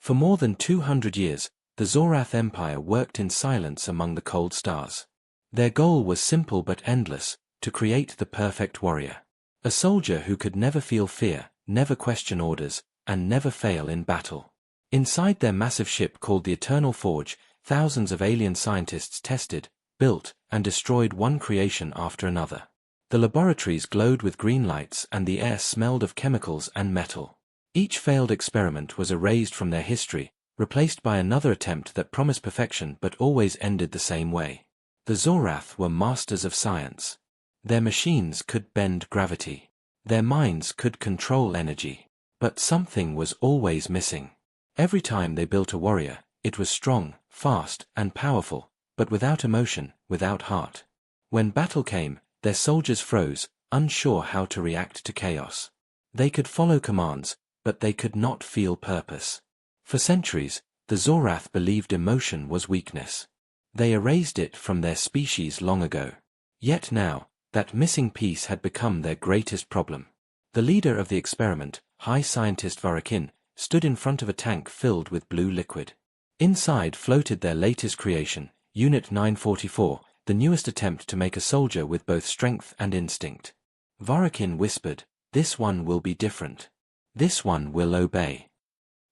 For more than 200 years, the Zorath Empire worked in silence among the cold stars. Their goal was simple but endless, to create the perfect warrior. A soldier who could never feel fear, never question orders, and never fail in battle. Inside their massive ship called the Eternal Forge, thousands of alien scientists tested, built, and destroyed one creation after another. The laboratories glowed with green lights and the air smelled of chemicals and metal. Each failed experiment was erased from their history, replaced by another attempt that promised perfection but always ended the same way. The Zorath were masters of science. Their machines could bend gravity. Their minds could control energy. But something was always missing. Every time they built a warrior, it was strong, fast, and powerful, but without emotion, without heart. When battle came, their soldiers froze, unsure how to react to chaos. They could follow commands, but they could not feel purpose. For centuries, the Zorath believed emotion was weakness. They erased it from their species long ago. Yet now, that missing piece had become their greatest problem. The leader of the experiment, High Scientist Varakin, stood in front of a tank filled with blue liquid. Inside floated their latest creation, Unit 944, the newest attempt to make a soldier with both strength and instinct. Varakin whispered, "This one will be different. This one will obey."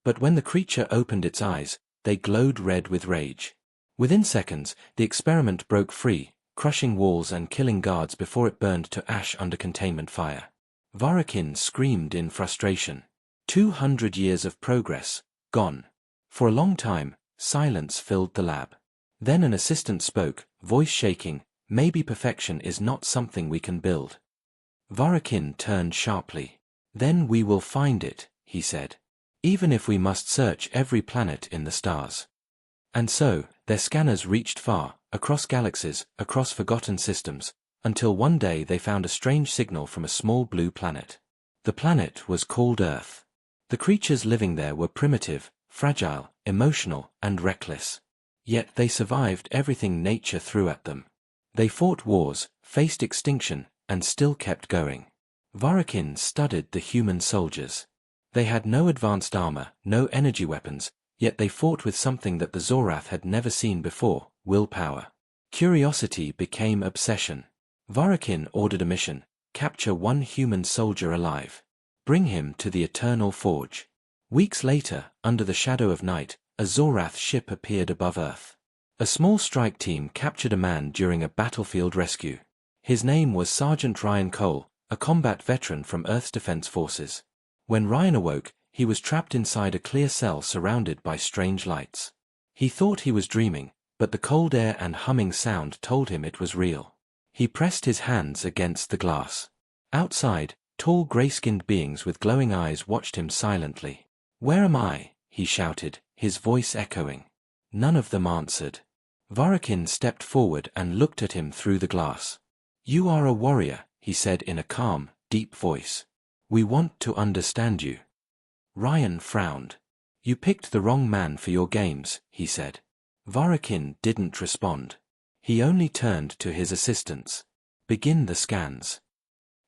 But when the creature opened its eyes, they glowed red with rage. Within seconds, the experiment broke free, crushing walls and killing guards before it burned to ash under containment fire. Varakin screamed in frustration. 200 years of progress, gone. For a long time, silence filled the lab. Then an assistant spoke, voice shaking, "Maybe perfection is not something we can build." Varakin turned sharply. "Then we will find it," he said. "Even if we must search every planet in the stars." And so, their scanners reached far, across galaxies, across forgotten systems, until one day they found a strange signal from a small blue planet. The planet was called Earth. The creatures living there were primitive, fragile, emotional, and reckless. Yet they survived everything nature threw at them. They fought wars, faced extinction, and still kept going. Varakin studied the human soldiers. They had no advanced armor, no energy weapons, yet they fought with something that the Zorath had never seen before, willpower. Curiosity became obsession. Varakin ordered a mission: capture one human soldier alive. Bring him to the Eternal Forge. Weeks later, under the shadow of night, a Zorath ship appeared above Earth. A small strike team captured a man during a battlefield rescue. His name was Sergeant Ryan Cole, a combat veteran from Earth's Defense Forces. When Ryan awoke, he was trapped inside a clear cell surrounded by strange lights. He thought he was dreaming, but the cold air and humming sound told him it was real. He pressed his hands against the glass. Outside, tall gray-skinned beings with glowing eyes watched him silently. "Where am I?" he shouted, his voice echoing. None of them answered. Varakin stepped forward and looked at him through the glass. "You are a warrior," he said in a calm, deep voice. "We want to understand you." Ryan frowned. "You picked the wrong man for your games," he said. Varakin didn't respond. He only turned to his assistants. "Begin the scans."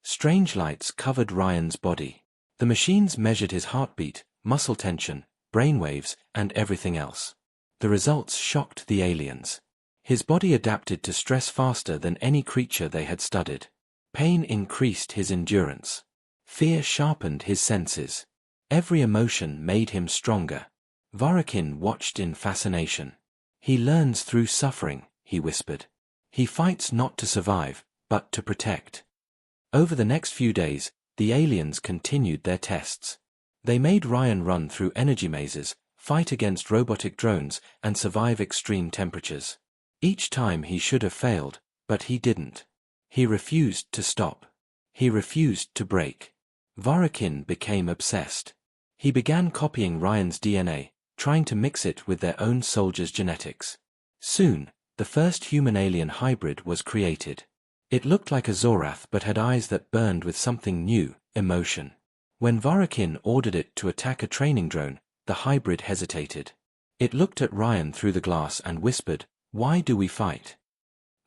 Strange lights covered Ryan's body. The machines measured his heartbeat, muscle tension, brainwaves, and everything else. The results shocked the aliens. His body adapted to stress faster than any creature they had studied. Pain increased his endurance. Fear sharpened his senses. Every emotion made him stronger. Varakin watched in fascination. "He learns through suffering," he whispered. "He fights not to survive, but to protect." Over the next few days, the aliens continued their tests. They made Ryan run through energy mazes, fight against robotic drones, and survive extreme temperatures. Each time he should have failed, but he didn't. He refused to stop. He refused to break. Varakin became obsessed. He began copying Ryan's DNA, trying to mix it with their own soldiers' genetics. Soon, the first human-alien hybrid was created. It looked like a Zorath but had eyes that burned with something new, emotion. When Varakin ordered it to attack a training drone, the hybrid hesitated. It looked at Ryan through the glass and whispered, "Why do we fight?"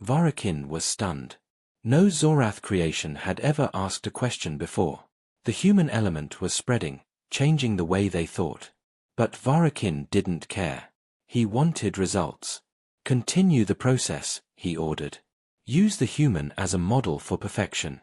Varakin was stunned. No Zorath creation had ever asked a question before. The human element was spreading, changing the way they thought. But Varakin didn't care. He wanted results. Continue the process, he ordered. Use the human as a model for perfection.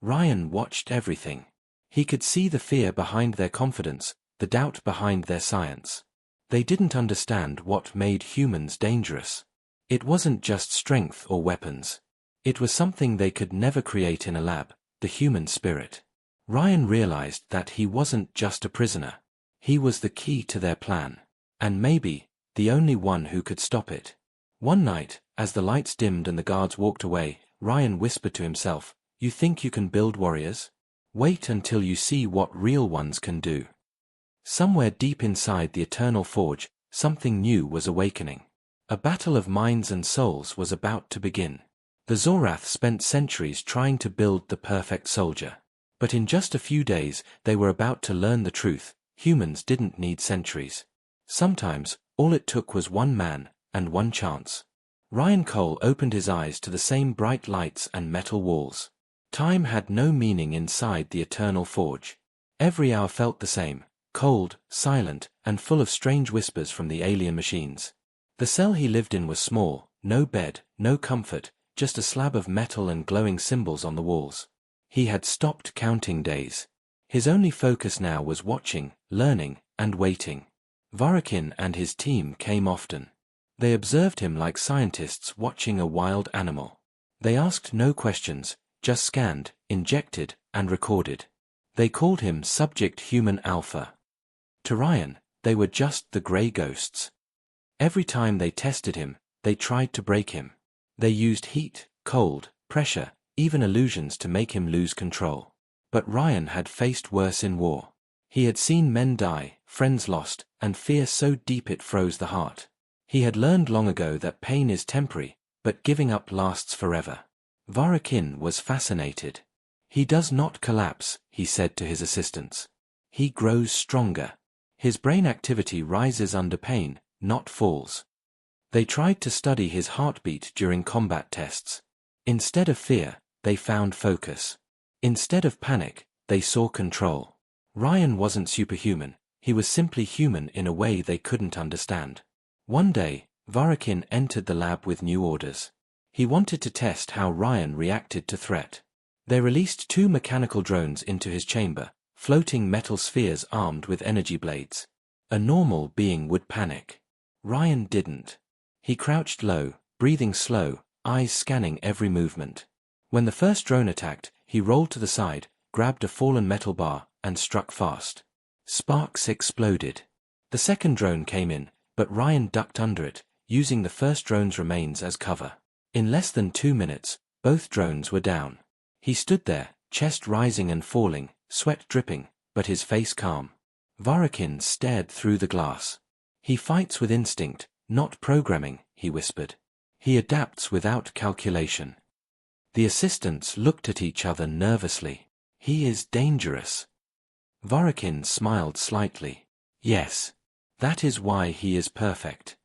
Ryan watched everything. He could see the fear behind their confidence, the doubt behind their science. They didn't understand what made humans dangerous. It wasn't just strength or weapons. It was something they could never create in a lab, the human spirit. Ryan realized that he wasn't just a prisoner. He was the key to their plan. And maybe, the only one who could stop it. One night, as the lights dimmed and the guards walked away, Ryan whispered to himself, "You think you can build warriors? Wait until you see what real ones can do." Somewhere deep inside the Eternal Forge, something new was awakening. A battle of minds and souls was about to begin. The Zorath spent centuries trying to build the perfect soldier. But in just a few days, they were about to learn the truth: humans didn't need centuries. Sometimes, all it took was one man, and one chance. Ryan Cole opened his eyes to the same bright lights and metal walls. Time had no meaning inside the Eternal Forge. Every hour felt the same, cold, silent, and full of strange whispers from the alien machines. The cell he lived in was small, no bed, no comfort, just a slab of metal and glowing symbols on the walls. He had stopped counting days. His only focus now was watching, learning, and waiting. Varakin and his team came often. They observed him like scientists watching a wild animal. They asked no questions, just scanned, injected, and recorded. They called him Subject Human Alpha. To Ryan, they were just the grey ghosts. Every time they tested him, they tried to break him. They used heat, cold, pressure, even illusions to make him lose control. But Ryan had faced worse in war. He had seen men die, friends lost, and fear so deep it froze the heart. He had learned long ago that pain is temporary, but giving up lasts forever. Varakin was fascinated. "He does not collapse," he said to his assistants. "He grows stronger. His brain activity rises under pain, not falls." They tried to study his heartbeat during combat tests. Instead of fear, they found focus. Instead of panic, they saw control. Ryan wasn't superhuman, he was simply human in a way they couldn't understand. One day, Varakin entered the lab with new orders. He wanted to test how Ryan reacted to threat. They released 2 mechanical drones into his chamber, floating metal spheres armed with energy blades. A normal being would panic. Ryan didn't. He crouched low, breathing slow, eyes scanning every movement. When the first drone attacked, he rolled to the side, grabbed a fallen metal bar, and struck fast. Sparks exploded. The second drone came in, but Ryan ducked under it, using the first drone's remains as cover. In less than 2 minutes, both drones were down. He stood there, chest rising and falling, sweat dripping, but his face calm. Varakin stared through the glass. "He fights with instinct, not programming," he whispered. "He adapts without calculation." The assistants looked at each other nervously. "He is dangerous." Varakin smiled slightly. "Yes. That is why he is perfect."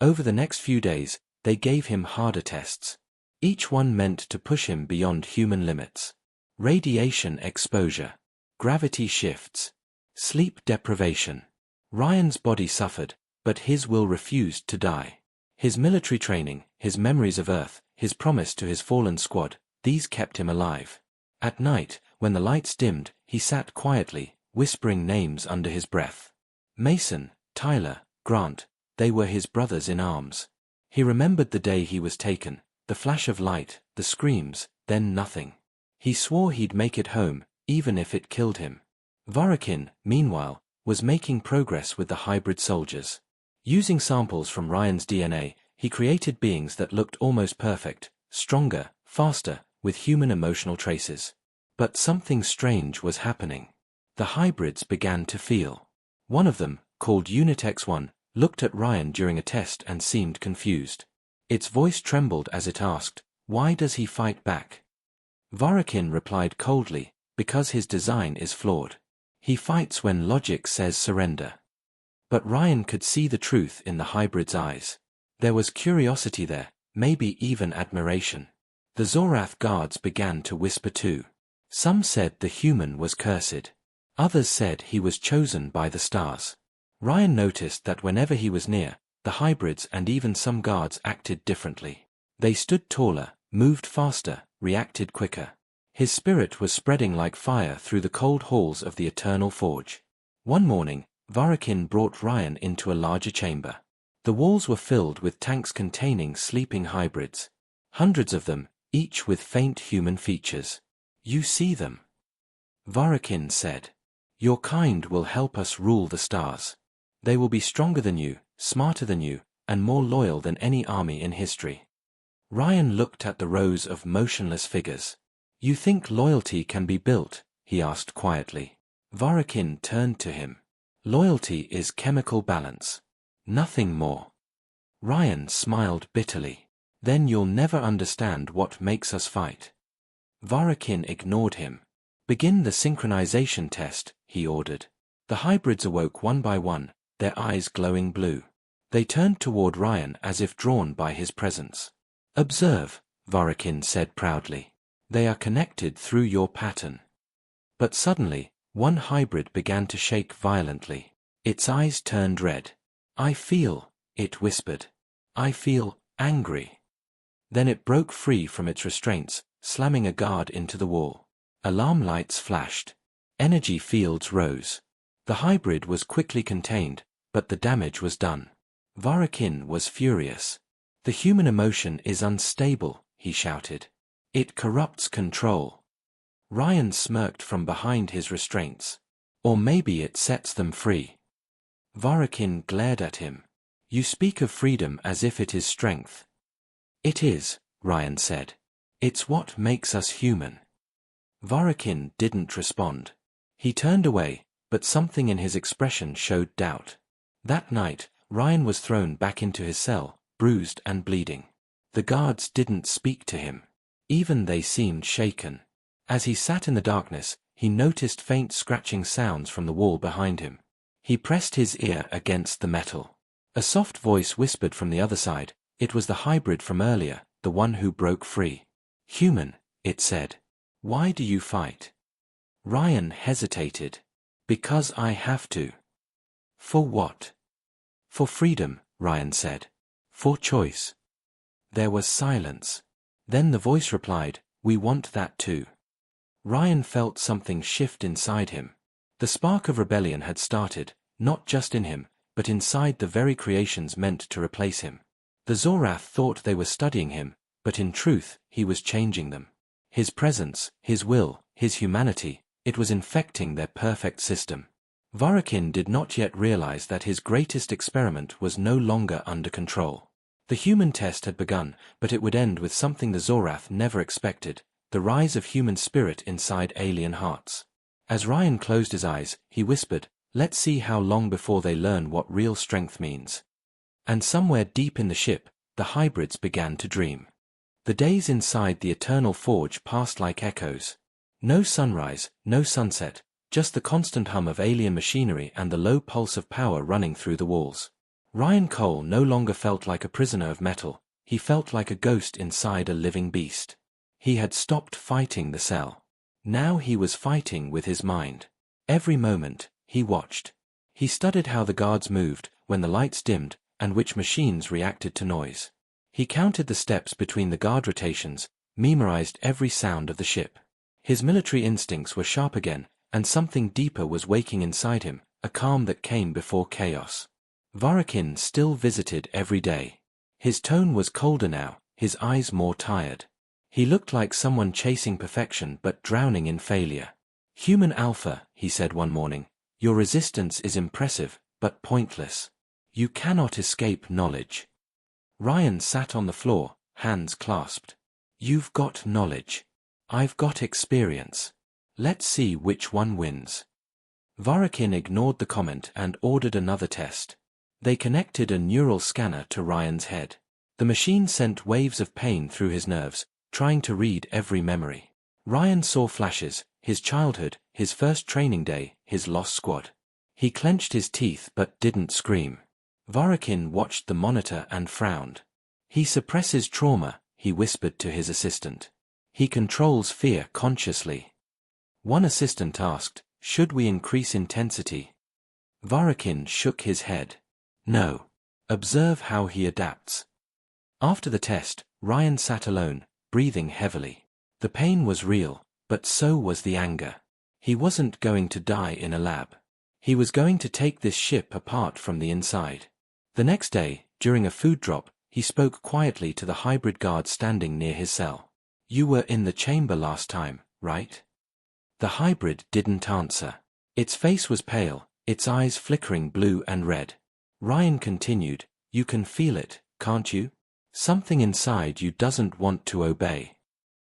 Over the next few days, they gave him harder tests. Each one meant to push him beyond human limits. Radiation exposure, gravity shifts, sleep deprivation. Ryan's body suffered, but his will refused to die. His military training, his memories of Earth, his promise to his fallen squad, these kept him alive. At night, when the lights dimmed, he sat quietly, whispering names under his breath. Mason, Tyler, Grant, they were his brothers in arms. He remembered the day he was taken, the flash of light, the screams, then nothing. He swore he'd make it home, even if it killed him. Varakin, meanwhile, was making progress with the hybrid soldiers. Using samples from Ryan's DNA, he created beings that looked almost perfect, stronger, faster, with human emotional traces. But something strange was happening. The hybrids began to feel. One of them, called Unit X1, looked at Ryan during a test and seemed confused. Its voice trembled as it asked, "Why does he fight back?" Varakin replied coldly, "Because his design is flawed. He fights when logic says surrender." But Ryan could see the truth in the hybrid's eyes. There was curiosity there, maybe even admiration. The Zorath guards began to whisper too. Some said the human was cursed. Others said he was chosen by the stars. Ryan noticed that whenever he was near, the hybrids and even some guards acted differently. They stood taller, moved faster, reacted quicker. His spirit was spreading like fire through the cold halls of the Eternal Forge. One morning, Varakin brought Ryan into a larger chamber. The walls were filled with tanks containing sleeping hybrids. Hundreds of them, each with faint human features. "You see them?" Varakin said. "Your kind will help us rule the stars. They will be stronger than you, smarter than you, and more loyal than any army in history." Ryan looked at the rows of motionless figures. "You think loyalty can be built?" he asked quietly. Varakin turned to him. "Loyalty is chemical balance. Nothing more." Ryan smiled bitterly. "Then you'll never understand what makes us fight." Varakin ignored him. "Begin the synchronization test," he ordered. The hybrids awoke one by one, their eyes glowing blue. They turned toward Ryan as if drawn by his presence. "Observe," Varakin said proudly. "They are connected through your pattern." But suddenly, one hybrid began to shake violently. Its eyes turned red. "I feel," it whispered. "I feel angry." Then it broke free from its restraints, slamming a guard into the wall. Alarm lights flashed. Energy fields rose. The hybrid was quickly contained, but the damage was done. Varakin was furious. "The human emotion is unstable," he shouted. "It corrupts control." Ryan smirked from behind his restraints. "Or maybe it sets them free." Varakin glared at him. "You speak of freedom as if it is strength." "It is," Ryan said. "It's what makes us human." Varakin didn't respond. He turned away, but something in his expression showed doubt. That night, Ryan was thrown back into his cell, bruised and bleeding. The guards didn't speak to him. Even they seemed shaken. As he sat in the darkness, he noticed faint scratching sounds from the wall behind him. He pressed his ear against the metal. A soft voice whispered from the other side. It was the hybrid from earlier, the one who broke free. "Human," it said. "Why do you fight?" Ryan hesitated. "Because I have to." "For what?" "For freedom," Ryan said. "For choice." There was silence. Then the voice replied, "We want that too." Ryan felt something shift inside him. The spark of rebellion had started, not just in him, but inside the very creations meant to replace him. The Zorath thought they were studying him, but in truth, he was changing them. His presence, his will, his humanity, it was infecting their perfect system. Varakin did not yet realize that his greatest experiment was no longer under control. The human test had begun, but it would end with something the Zorath never expected, the rise of human spirit inside alien hearts. As Ryan closed his eyes, he whispered, "Let's see how long before they learn what real strength means." And somewhere deep in the ship, the hybrids began to dream. The days inside the Eternal Forge passed like echoes. No sunrise, no sunset, just the constant hum of alien machinery and the low pulse of power running through the walls. Ryan Cole no longer felt like a prisoner of metal, he felt like a ghost inside a living beast. He had stopped fighting the cell. Now he was fighting with his mind. Every moment, he watched. He studied how the guards moved, when the lights dimmed, and which machines reacted to noise. He counted the steps between the guard rotations, memorized every sound of the ship. His military instincts were sharp again, and something deeper was waking inside him, a calm that came before chaos. Varakin still visited every day. His tone was colder now, his eyes more tired. He looked like someone chasing perfection but drowning in failure. "Human Alpha," he said one morning, "your resistance is impressive, but pointless. You cannot escape knowledge." Ryan sat on the floor, hands clasped. "You've got knowledge. I've got experience. Let's see which one wins." Varakin ignored the comment and ordered another test. They connected a neural scanner to Ryan's head. The machine sent waves of pain through his nerves, trying to read every memory. Ryan saw flashes, his childhood, his first training day, his lost squad. He clenched his teeth but didn't scream. Varakin watched the monitor and frowned. "He suppresses trauma," he whispered to his assistant. "He controls fear consciously." One assistant asked, "Should we increase intensity?" Varakin shook his head. No. Observe how he adapts. After the test, Ryan sat alone, breathing heavily. The pain was real, but so was the anger. He wasn't going to die in a lab. He was going to take this ship apart from the inside. The next day, during a food drop, he spoke quietly to the hybrid guard standing near his cell. You were in the chamber last time, right? The hybrid didn't answer. Its face was pale, its eyes flickering blue and red. Ryan continued, you can feel it, can't you? Something inside you doesn't want to obey.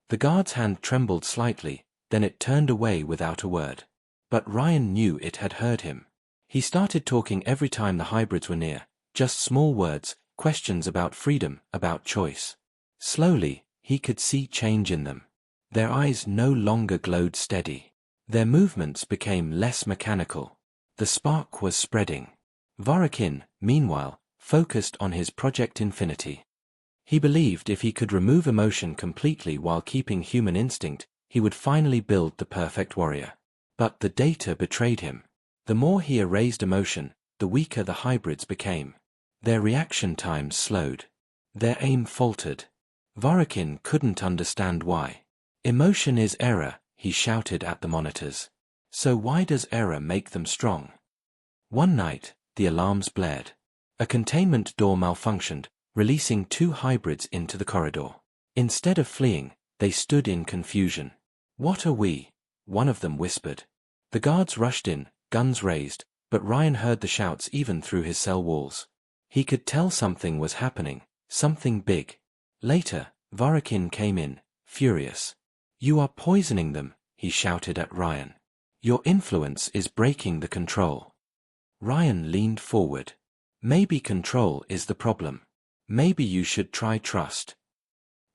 The guard's hand trembled slightly, then it turned away without a word. But Ryan knew it had heard him. He started talking every time the hybrids were near, just small words, questions about freedom, about choice. Slowly, he could see change in them. Their eyes no longer glowed steady. Their movements became less mechanical. The spark was spreading. Varakin, meanwhile, focused on his Project Infinity. He believed if he could remove emotion completely while keeping human instinct, he would finally build the perfect warrior. But the data betrayed him. The more he erased emotion, the weaker the hybrids became. Their reaction times slowed. Their aim faltered. Varakin couldn't understand why. Emotion is error, he shouted at the monitors. So why does error make them strong? One night, the alarms blared. A containment door malfunctioned, releasing 2 hybrids into the corridor. Instead of fleeing, they stood in confusion. What are we? One of them whispered. The guards rushed in, guns raised, but Ryan heard the shouts even through his cell walls. He could tell something was happening, something big. Later, Varakin came in, furious. You are poisoning them, he shouted at Ryan. Your influence is breaking the control. Ryan leaned forward. Maybe control is the problem. Maybe you should try trust.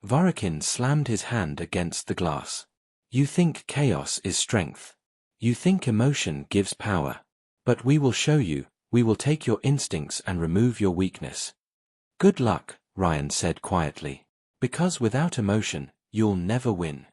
Varakin slammed his hand against the glass. You think chaos is strength. You think emotion gives power. But we will show you, we will take your instincts and remove your weakness. Good luck, Ryan said quietly. Because without emotion, you'll never win.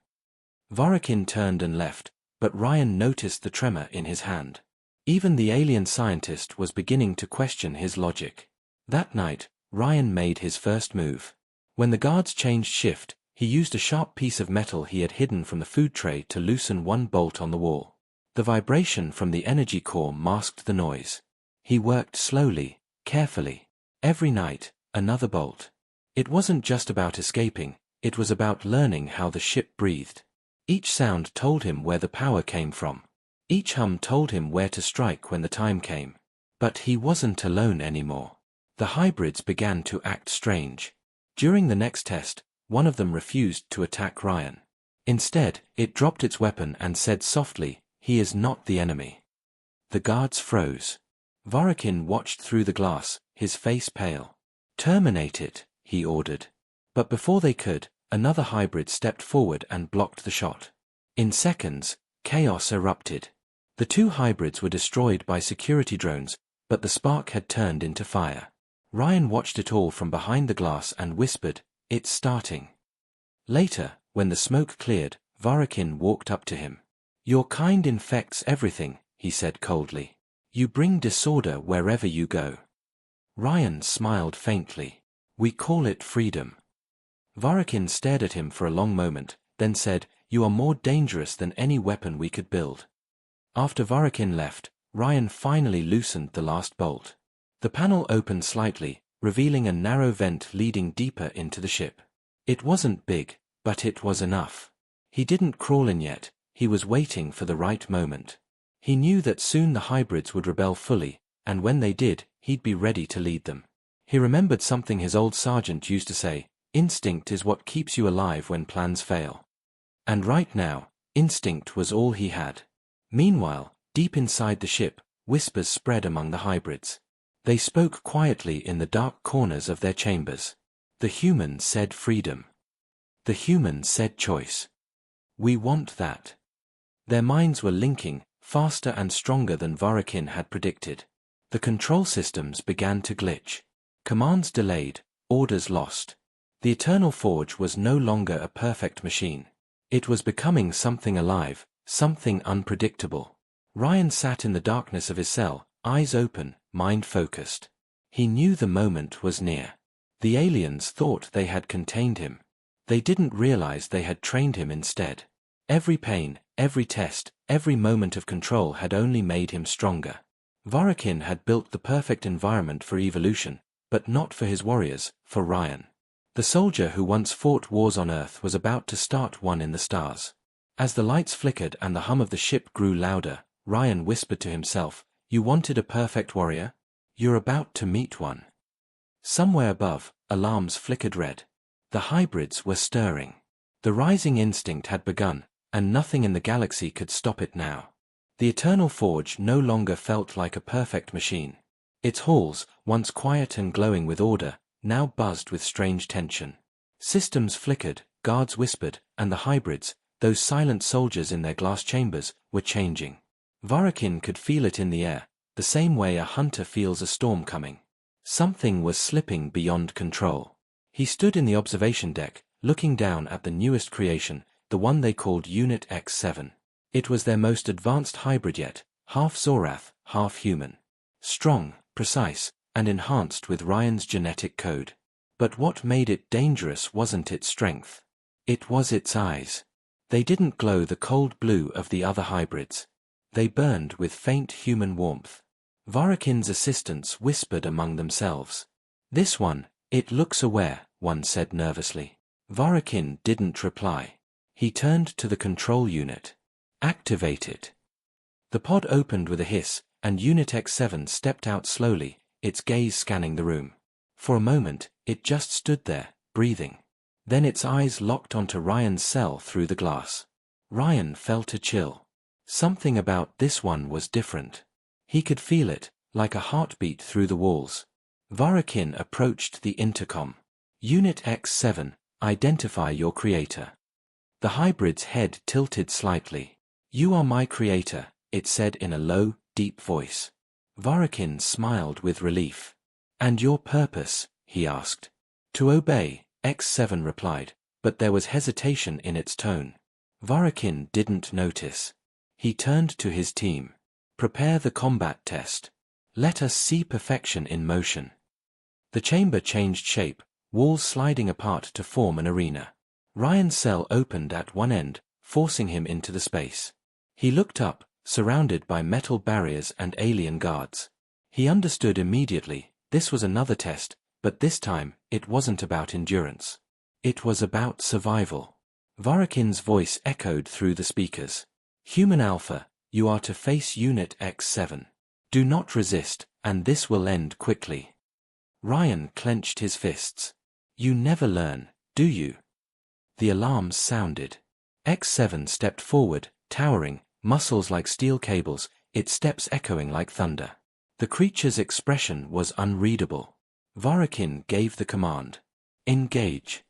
Varakin turned and left, but Ryan noticed the tremor in his hand. Even the alien scientist was beginning to question his logic. That night, Ryan made his first move. When the guards changed shift, he used a sharp piece of metal he had hidden from the food tray to loosen one bolt on the wall. The vibration from the energy core masked the noise. He worked slowly, carefully. Every night, another bolt. It wasn't just about escaping, it was about learning how the ship breathed. Each sound told him where the power came from. Each hum told him where to strike when the time came. But he wasn't alone anymore. The hybrids began to act strange. During the next test, one of them refused to attack Ryan. Instead, it dropped its weapon and said softly, "He is not the enemy." The guards froze. Varakin watched through the glass, his face pale. "Terminate it," he ordered. But before they could, another hybrid stepped forward and blocked the shot. In seconds, chaos erupted. The 2 hybrids were destroyed by security drones, but the spark had turned into fire. Ryan watched it all from behind the glass and whispered, "It's starting." Later, when the smoke cleared, Varakin walked up to him. "Your kind infects everything," he said coldly. "You bring disorder wherever you go." Ryan smiled faintly. "We call it freedom." Varakin stared at him for a long moment, then said, "You are more dangerous than any weapon we could build." After Varakin left, Ryan finally loosened the last bolt. The panel opened slightly, revealing a narrow vent leading deeper into the ship. It wasn't big, but it was enough. He didn't crawl in yet, he was waiting for the right moment. He knew that soon the hybrids would rebel fully, and when they did, he'd be ready to lead them. He remembered something his old sergeant used to say, "Instinct is what keeps you alive when plans fail." And right now, instinct was all he had. Meanwhile, deep inside the ship, whispers spread among the hybrids. They spoke quietly in the dark corners of their chambers. The human said freedom. The human said choice. We want that. Their minds were linking, faster and stronger than Varakin had predicted. The control systems began to glitch. Commands delayed, orders lost. The Eternal Forge was no longer a perfect machine. It was becoming something alive, something unpredictable. Ryan sat in the darkness of his cell, eyes open, mind focused. He knew the moment was near. The aliens thought they had contained him. They didn't realize they had trained him instead. Every pain, every test, every moment of control had only made him stronger. Vorakin had built the perfect environment for evolution, but not for his warriors, for Ryan. The soldier who once fought wars on Earth was about to start one in the stars. As the lights flickered and the hum of the ship grew louder, Ryan whispered to himself, "You wanted a perfect warrior? You're about to meet one." Somewhere above, alarms flickered red. The hybrids were stirring. The rising instinct had begun, and nothing in the galaxy could stop it now. The Eternal Forge no longer felt like a perfect machine. Its halls, once quiet and glowing with order, now buzzed with strange tension. Systems flickered, guards whispered, and the hybrids, those silent soldiers in their glass chambers, were changing. Vorakin could feel it in the air, the same way a hunter feels a storm coming. Something was slipping beyond control. He stood in the observation deck, looking down at the newest creation, the one they called Unit X7. It was their most advanced hybrid yet, half Zorath, half human. Strong, precise, and enhanced with Ryan's genetic code. But what made it dangerous wasn't its strength. It was its eyes. They didn't glow the cold blue of the other hybrids. They burned with faint human warmth. Vorakin's assistants whispered among themselves. "This one, it looks aware," one said nervously. Vorakin didn't reply. He turned to the control unit. "Activate it." The pod opened with a hiss, and Unit X7 stepped out slowly, its gaze scanning the room. For a moment, it just stood there, breathing. Then its eyes locked onto Ryan's cell through the glass. Ryan felt a chill. Something about this one was different. He could feel it, like a heartbeat through the walls. Vorakin approached the intercom. "Unit X7, identify your creator." The hybrid's head tilted slightly. "You are my creator," it said in a low, deep voice. Vorakin smiled with relief. "And your purpose?" he asked. "To obey," X7 replied, but there was hesitation in its tone. Vorakin didn't notice. He turned to his team. "Prepare the combat test. Let us see perfection in motion." The chamber changed shape, walls sliding apart to form an arena. Ryan's cell opened at one end, forcing him into the space. He looked up, surrounded by metal barriers and alien guards. He understood immediately, this was another test, but this time, it wasn't about endurance. It was about survival. Vorakin's voice echoed through the speakers. "Human Alpha, you are to face Unit X7. Do not resist, and this will end quickly." Ryan clenched his fists. "You never learn, do you?" The alarms sounded. X7 stepped forward, towering, muscles like steel cables, its steps echoing like thunder. The creature's expression was unreadable. Vorakin gave the command. "Engage."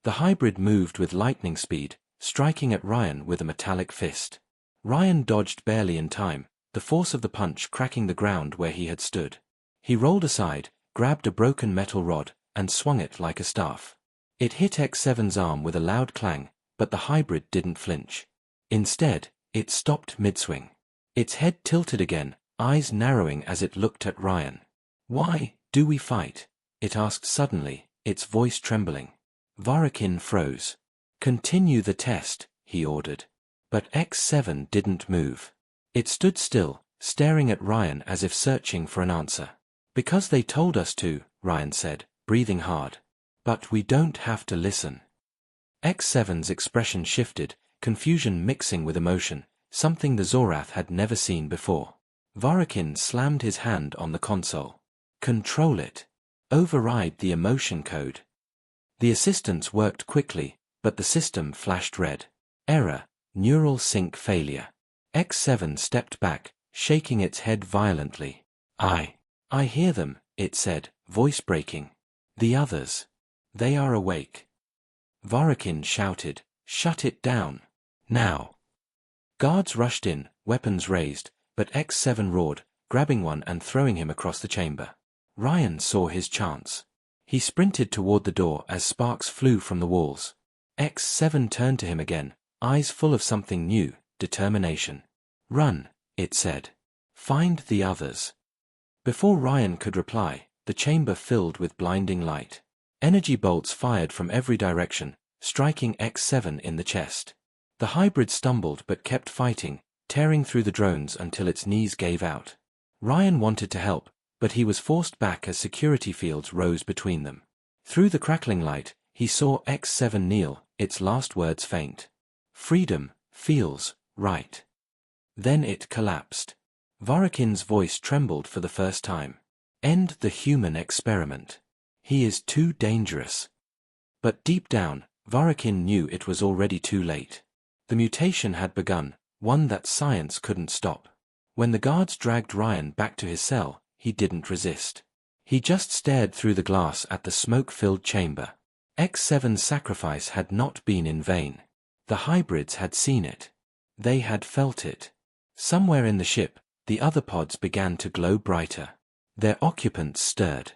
The hybrid moved with lightning speed, striking at Ryan with a metallic fist. Ryan dodged barely in time, the force of the punch cracking the ground where he had stood. He rolled aside, grabbed a broken metal rod, and swung it like a staff. It hit X7's arm with a loud clang, but the hybrid didn't flinch. Instead, it stopped mid-swing. Its head tilted again, eyes narrowing as it looked at Ryan. "Why do we fight?" it asked suddenly, its voice trembling. Vorakin froze. "Continue the test," he ordered. But X7 didn't move. It stood still, staring at Ryan as if searching for an answer. "Because they told us to," Ryan said, breathing hard. "But we don't have to listen." X7's expression shifted, confusion mixing with emotion, something the Zorath had never seen before. Vorakin slammed his hand on the console. "Control it. Override the emotion code." The assistants worked quickly, but the system flashed red. "Error, neural sync failure." X7 stepped back, shaking its head violently. I hear them," it said, voice breaking. "The others. They are awake." Vorakin shouted, "Shut it down. Now." Guards rushed in, weapons raised, but X7 roared, grabbing one and throwing him across the chamber. Ryan saw his chance. He sprinted toward the door as sparks flew from the walls. X7 turned to him again, eyes full of something new, determination. "Run," it said. Find the others. Before Ryan could reply, the chamber filled with blinding light. Energy bolts fired from every direction, striking X7 in the chest. The hybrid stumbled but kept fighting, tearing through the drones until its knees gave out. Ryan wanted to help, but he was forced back as security fields rose between them. Through the crackling light, he saw X7 kneel, its last words faint. Freedom feels right. Then it collapsed. Varakin's voice trembled for the first time. End the human experiment. He is too dangerous. But deep down, Varakin knew it was already too late. The mutation had begun, one that science couldn't stop. When the guards dragged Ryan back to his cell, he didn't resist. He just stared through the glass at the smoke-filled chamber. X7's sacrifice had not been in vain. The hybrids had seen it. They had felt it. Somewhere in the ship, the other pods began to glow brighter. Their occupants stirred.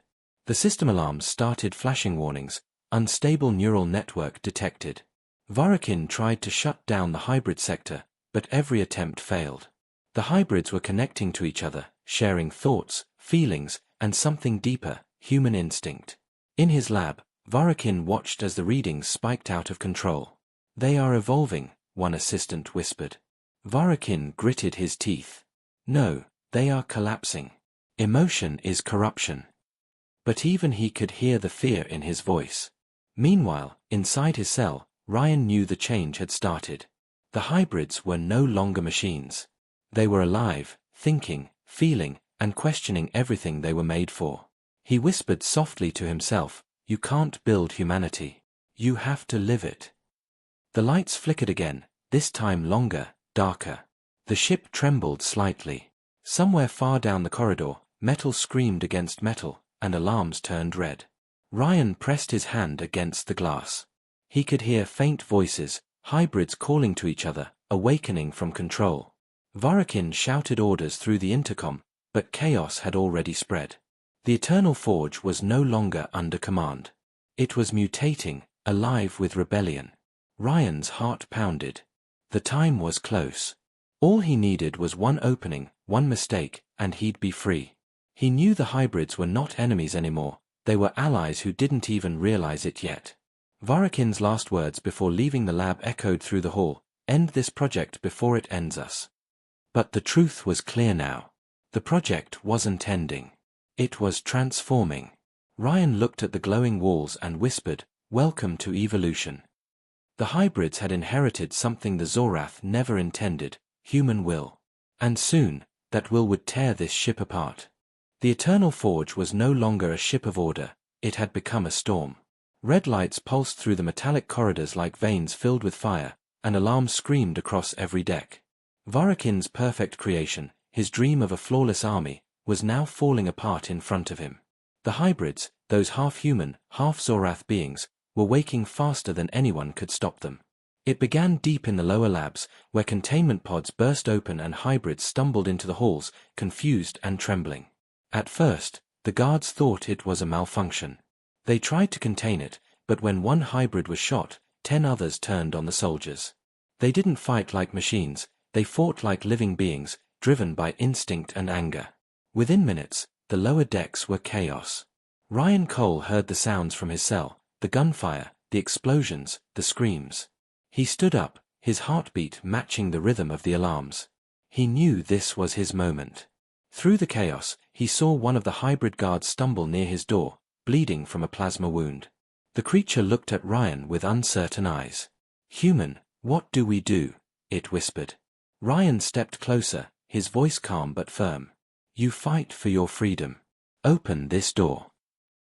The system alarms started flashing warnings. Unstable neural network detected. Varakin tried to shut down the hybrid sector, but every attempt failed. The hybrids were connecting to each other, sharing thoughts, feelings, and something deeper, human instinct. In his lab, Varakin watched as the readings spiked out of control. They are evolving, one assistant whispered. Varakin gritted his teeth. No, they are collapsing. Emotion is corruption. But even he could hear the fear in his voice. Meanwhile, inside his cell, Ryan knew the change had started. The hybrids were no longer machines. They were alive, thinking, feeling, and questioning everything they were made for. He whispered softly to himself, "You can't build humanity. You have to live it." The lights flickered again, this time longer, darker. The ship trembled slightly. Somewhere far down the corridor, metal screamed against metal, and alarms turned red. Ryan pressed his hand against the glass. He could hear faint voices, hybrids calling to each other, awakening from control. Varakin shouted orders through the intercom, but chaos had already spread. The Eternal Forge was no longer under command. It was mutating, alive with rebellion. Ryan's heart pounded. The time was close. All he needed was one opening, one mistake, and he'd be free. He knew the hybrids were not enemies anymore, they were allies who didn't even realize it yet. Varakin's last words before leaving the lab echoed through the hall, "End this project before it ends us." But the truth was clear now. The project wasn't ending. It was transforming. Ryan looked at the glowing walls and whispered, "Welcome to evolution." The hybrids had inherited something the Zorath never intended, human will. And soon, that will would tear this ship apart. The Eternal Forge was no longer a ship of order, it had become a storm. Red lights pulsed through the metallic corridors like veins filled with fire, and alarms screamed across every deck. Varakin's perfect creation, his dream of a flawless army, was now falling apart in front of him. The hybrids, those half-human, half-Zorath beings, were waking faster than anyone could stop them. It began deep in the lower labs, where containment pods burst open and hybrids stumbled into the halls, confused and trembling. At first, the guards thought it was a malfunction. They tried to contain it, but when one hybrid was shot, 10 others turned on the soldiers. They didn't fight like machines, they fought like living beings, driven by instinct and anger. Within minutes, the lower decks were chaos. Ryan Cole heard the sounds from his cell, the gunfire, the explosions, the screams. He stood up, his heartbeat matching the rhythm of the alarms. He knew this was his moment. Through the chaos, he saw one of the hybrid guards stumble near his door, bleeding from a plasma wound. The creature looked at Ryan with uncertain eyes. "Human, what do we do?" it whispered. Ryan stepped closer, his voice calm but firm. "You fight for your freedom. Open this door."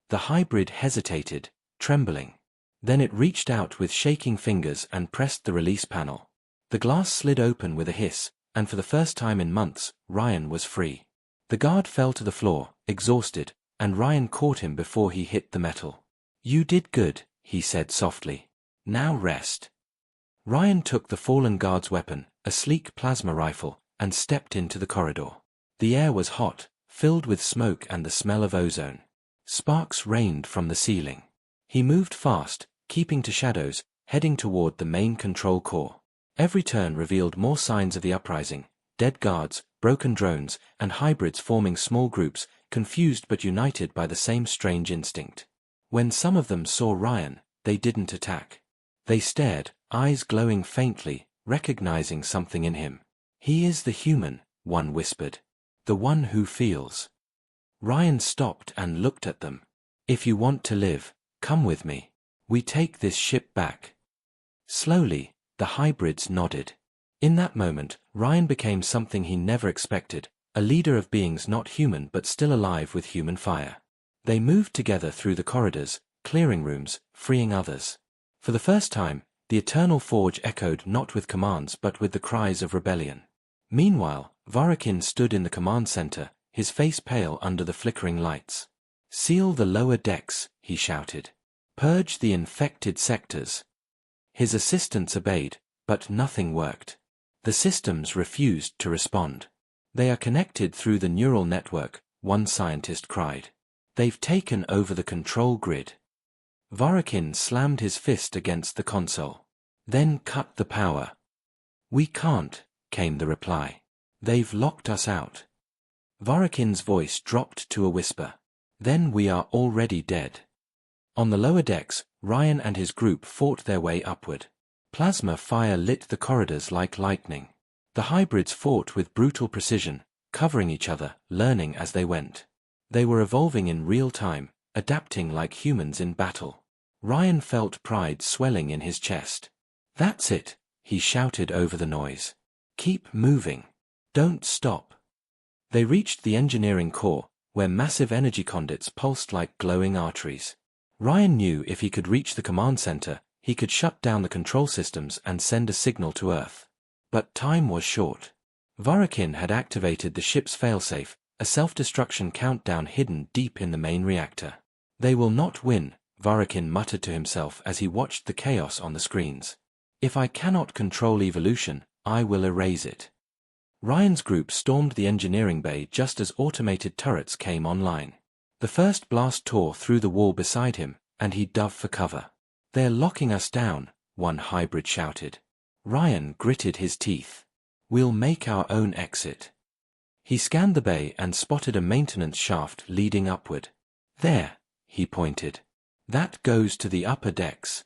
The hybrid hesitated, trembling. Then it reached out with shaking fingers and pressed the release panel. The glass slid open with a hiss, and for the first time in months, Ryan was free. The guard fell to the floor, exhausted, and Ryan caught him before he hit the metal. "You did good," he said softly. "Now rest." Ryan took the fallen guard's weapon, a sleek plasma rifle, and stepped into the corridor. The air was hot, filled with smoke and the smell of ozone. Sparks rained from the ceiling. He moved fast, keeping to shadows, heading toward the main control core. Every turn revealed more signs of the uprising, dead guards, broken drones, and hybrids forming small groups, confused but united by the same strange instinct. When some of them saw Ryan, they didn't attack. They stared, eyes glowing faintly, recognizing something in him. "He is the human," one whispered. "The one who feels." Ryan stopped and looked at them. "If you want to live, come with me. We take this ship back." Slowly, the hybrids nodded. In that moment, Ryan became something he never expected, a leader of beings not human but still alive with human fire. They moved together through the corridors, clearing rooms, freeing others. For the first time, the Eternal Forge echoed not with commands but with the cries of rebellion. Meanwhile, Varakin stood in the command center, his face pale under the flickering lights. "Seal the lower decks," he shouted. "Purge the infected sectors." His assistants obeyed, but nothing worked. The systems refused to respond. "They are connected through the neural network," one scientist cried. "They've taken over the control grid." Varakin slammed his fist against the console. "Then cut the power." "We can't," came the reply. "They've locked us out." Varakin's voice dropped to a whisper. "Then we are already dead." On the lower decks, Ryan and his group fought their way upward. Plasma fire lit the corridors like lightning. The hybrids fought with brutal precision, covering each other, learning as they went. They were evolving in real time, adapting like humans in battle. Ryan felt pride swelling in his chest. "That's it," he shouted over the noise. "Keep moving. Don't stop." They reached the engineering core, where massive energy conduits pulsed like glowing arteries. Ryan knew if he could reach the command center, he could shut down the control systems and send a signal to Earth. But time was short. Varakin had activated the ship's failsafe, a self-destruction countdown hidden deep in the main reactor. "They will not win," Varakin muttered to himself as he watched the chaos on the screens. "If I cannot control evolution, I will erase it." Ryan's group stormed the engineering bay just as automated turrets came online. The first blast tore through the wall beside him, and he dove for cover. "They're locking us down," one hybrid shouted. Ryan gritted his teeth. "We'll make our own exit." He scanned the bay and spotted a maintenance shaft leading upward. "There," he pointed. "That goes to the upper decks."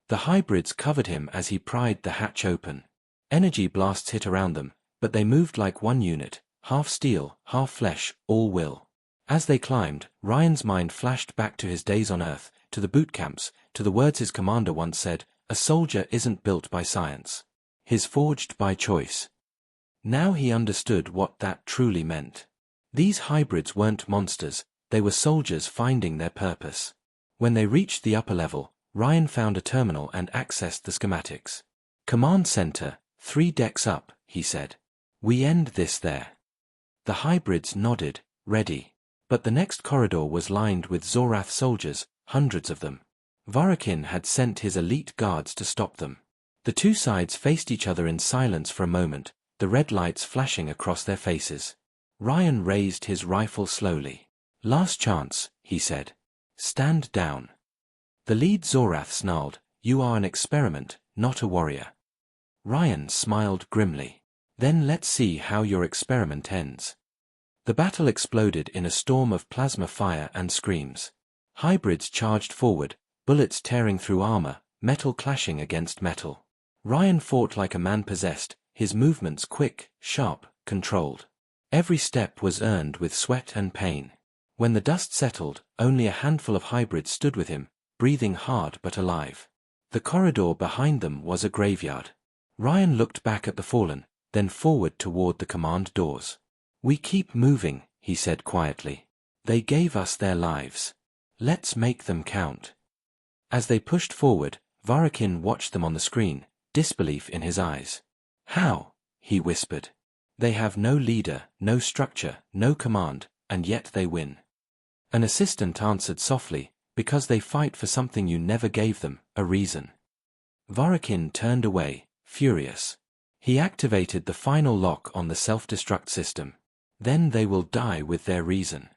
The hybrids covered him as he pried the hatch open. Energy blasts hit around them, but they moved like one unit, half steel, half flesh, all will. As they climbed, Ryan's mind flashed back to his days on Earth, to the boot camps, to the words his commander once said, "A soldier isn't built by science. He's forged by choice." Now he understood what that truly meant. These hybrids weren't monsters, they were soldiers finding their purpose. When they reached the upper level, Ryan found a terminal and accessed the schematics. "Command center, 3 decks up," he said. "We end this there." The hybrids nodded, ready. But the next corridor was lined with Zorath soldiers, hundreds of them. Varakin had sent his elite guards to stop them. The two sides faced each other in silence for a moment, the red lights flashing across their faces. Ryan raised his rifle slowly. "Last chance," he said. "Stand down." The lead Zorath snarled, "You are an experiment, not a warrior." Ryan smiled grimly. "Then let's see how your experiment ends." The battle exploded in a storm of plasma fire and screams. Hybrids charged forward, bullets tearing through armor, metal clashing against metal. Ryan fought like a man possessed, his movements quick, sharp, controlled. Every step was earned with sweat and pain. When the dust settled, only a handful of hybrids stood with him, breathing hard but alive. The corridor behind them was a graveyard. Ryan looked back at the fallen, then forward toward the command doors. "We keep moving," he said quietly. "They gave us their lives. Let's make them count." As they pushed forward, Varakin watched them on the screen, disbelief in his eyes. "How?" he whispered. "They have no leader, no structure, no command, and yet they win." An assistant answered softly, "Because they fight for something you never gave them, a reason." Varakin turned away, furious. He activated the final lock on the self-destruct system. "Then they will die with their reason."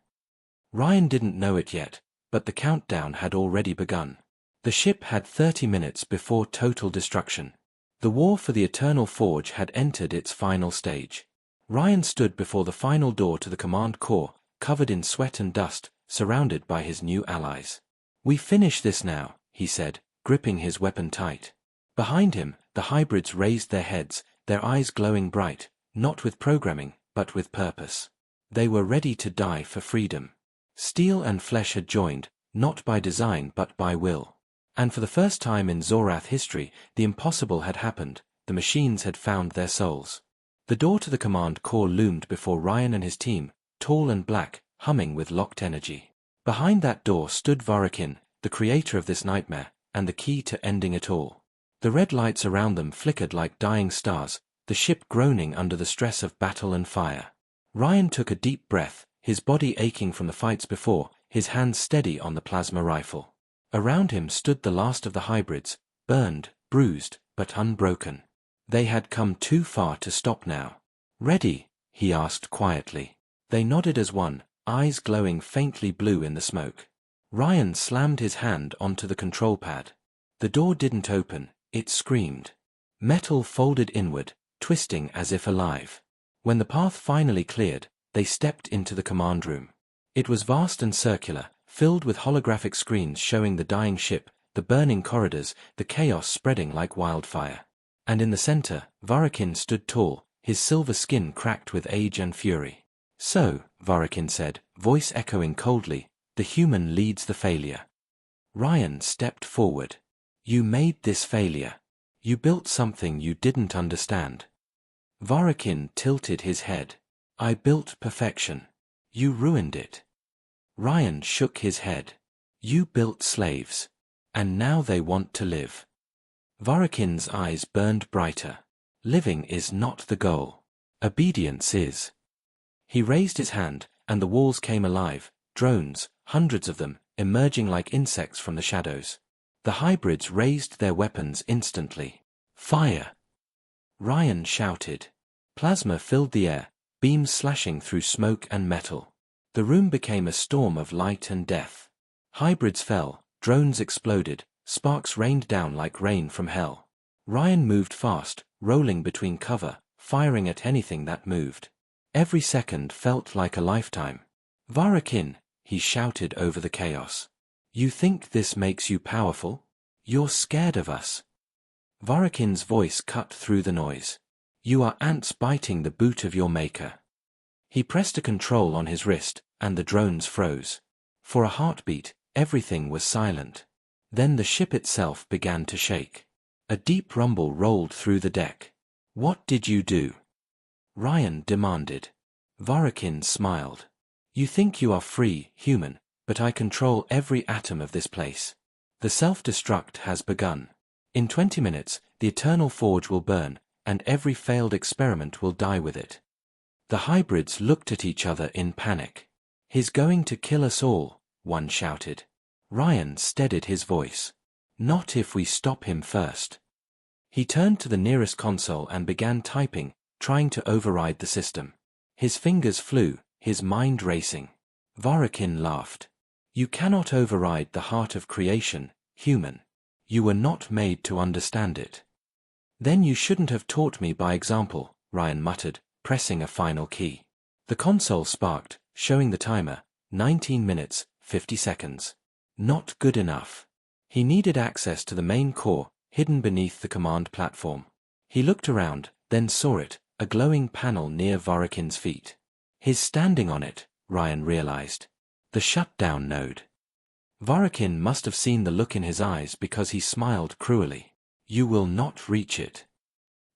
Ryan didn't know it yet, but the countdown had already begun. The ship had 30 minutes before total destruction. The war for the Eternal Forge had entered its final stage. Ryan stood before the final door to the command core, covered in sweat and dust, surrounded by his new allies. "We finish this now," he said, gripping his weapon tight. Behind him, the hybrids raised their heads, their eyes glowing bright, not with programming, but with purpose. They were ready to die for freedom. Steel and flesh had joined, not by design but by will. And for the first time in Zorath history, the impossible had happened, the machines had found their souls. The door to the command core loomed before Ryan and his team, tall and black, humming with locked energy. Behind that door stood Varakin, the creator of this nightmare, and the key to ending it all. The red lights around them flickered like dying stars, the ship groaning under the stress of battle and fire. Ryan took a deep breath, his body aching from the fights before, his hands steady on the plasma rifle. Around him stood the last of the hybrids, burned, bruised, but unbroken. They had come too far to stop now. "Ready?" he asked quietly. They nodded as one, eyes glowing faintly blue in the smoke. Ryan slammed his hand onto the control pad. The door didn't open, it screamed. Metal folded inward, twisting as if alive. When the path finally cleared, they stepped into the command room. It was vast and circular, filled with holographic screens showing the dying ship, the burning corridors, the chaos spreading like wildfire. And in the center, Varakin stood tall, his silver skin cracked with age and fury. "So," Varakin said, voice echoing coldly, "the human leads the failure." Ryan stepped forward. "You made this failure. You built something you didn't understand." Varakin tilted his head. "I built perfection. You ruined it." Ryan shook his head. "You built slaves. And now they want to live." Varakin's eyes burned brighter. "Living is not the goal. Obedience is." He raised his hand, and the walls came alive, drones, hundreds of them, emerging like insects from the shadows. The hybrids raised their weapons instantly. "Fire!" Ryan shouted. Plasma filled the air, beams slashing through smoke and metal. The room became a storm of light and death. Hybrids fell, drones exploded, sparks rained down like rain from hell. Ryan moved fast, rolling between cover, firing at anything that moved. Every second felt like a lifetime. "Varakin," he shouted over the chaos. "You think this makes you powerful? You're scared of us." Varakin's voice cut through the noise. "You are ants biting the boot of your maker." He pressed a control on his wrist, and the drones froze. For a heartbeat, everything was silent. Then the ship itself began to shake. A deep rumble rolled through the deck. "What did you do?" Ryan demanded. Varakin smiled. "You think you are free, human, but I control every atom of this place. The self-destruct has begun. In 20 minutes, the eternal forge will burn, and every failed experiment will die with it." The hybrids looked at each other in panic. "He's going to kill us all," one shouted. Ryan steadied his voice. "Not if we stop him first." He turned to the nearest console and began typing, trying to override the system. His fingers flew, his mind racing. Varakin laughed. "You cannot override the heart of creation, human. You were not made to understand it." "Then you shouldn't have taught me by example," Ryan muttered, pressing a final key. The console sparked, showing the timer, 19 minutes, 50 seconds. Not good enough. He needed access to the main core, hidden beneath the command platform. He looked around, then saw it, a glowing panel near Varakin's feet. He's standing on it, Ryan realized. The shutdown node. Varakin must have seen the look in his eyes because he smiled cruelly. "You will not reach it."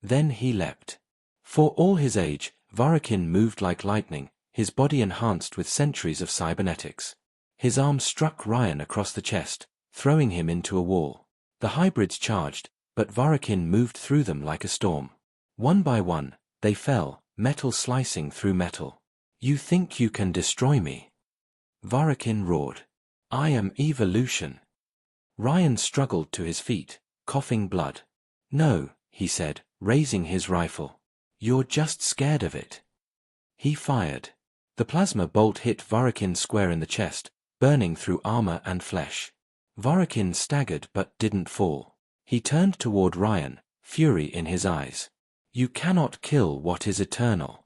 Then he leapt. For all his age, Varakin moved like lightning, his body enhanced with centuries of cybernetics. His arm struck Ryan across the chest, throwing him into a wall. The hybrids charged, but Varakin moved through them like a storm. One by one, they fell, metal slicing through metal. "You think you can destroy me?" Varakin roared. "I am evolution." Ryan struggled to his feet, coughing blood. "No," he said, raising his rifle. "You're just scared of it." He fired. The plasma bolt hit Varakin square in the chest, burning through armor and flesh. Varakin staggered but didn't fall. He turned toward Ryan, fury in his eyes. "You cannot kill what is eternal."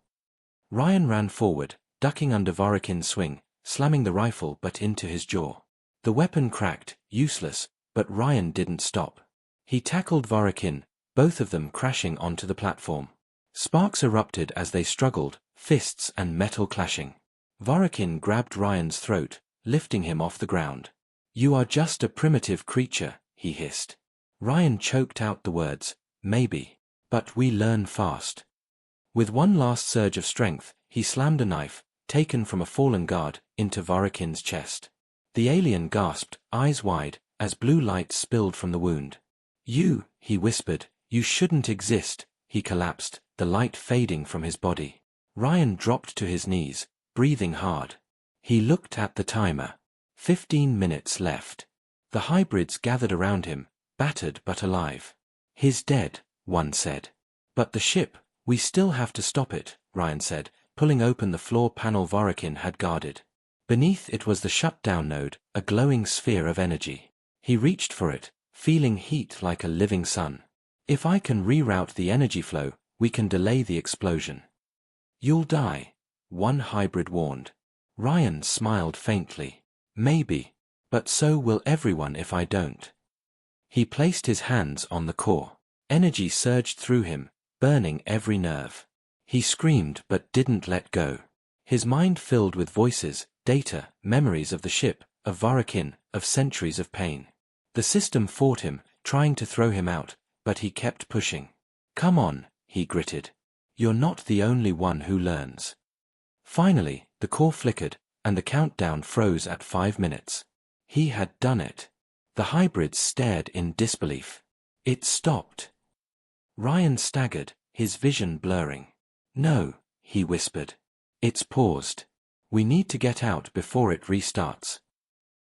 Ryan ran forward, ducking under Vorokin's swing, slamming the rifle butt into his jaw. The weapon cracked, useless, but Ryan didn't stop. He tackled Vorokin, both of them crashing onto the platform. Sparks erupted as they struggled, fists and metal clashing. Vorokin grabbed Ryan's throat, lifting him off the ground. "You are just a primitive creature," he hissed. Ryan choked out the words, "Maybe. But we learn fast." With one last surge of strength, he slammed a knife, taken from a fallen guard, into Vorokin's chest. The alien gasped, eyes wide, as blue light spilled from the wound. "You," he whispered, "you shouldn't exist." He collapsed, the light fading from his body. Ryan dropped to his knees, breathing hard. He looked at the timer. 15 minutes left. The hybrids gathered around him, battered but alive. "He's dead," one said. "But the ship, we still have to stop it," Ryan said, pulling open the floor panel Vorokin had guarded. Beneath it was the shutdown node, a glowing sphere of energy. He reached for it, feeling heat like a living sun. "If I can reroute the energy flow, we can delay the explosion." "You'll die," one hybrid warned. Ryan smiled faintly. "Maybe. But so will everyone if I don't." He placed his hands on the core. Energy surged through him, burning every nerve. He screamed but didn't let go. His mind filled with voices, data, memories of the ship, of Vorokin, of centuries of pain. The system fought him, trying to throw him out, but he kept pushing. "Come on," he gritted. "You're not the only one who learns." Finally, the core flickered, and the countdown froze at 5 minutes. He had done it. The hybrids stared in disbelief. It stopped. Ryan staggered, his vision blurring. "No," he whispered. "It's paused. We need to get out before it restarts."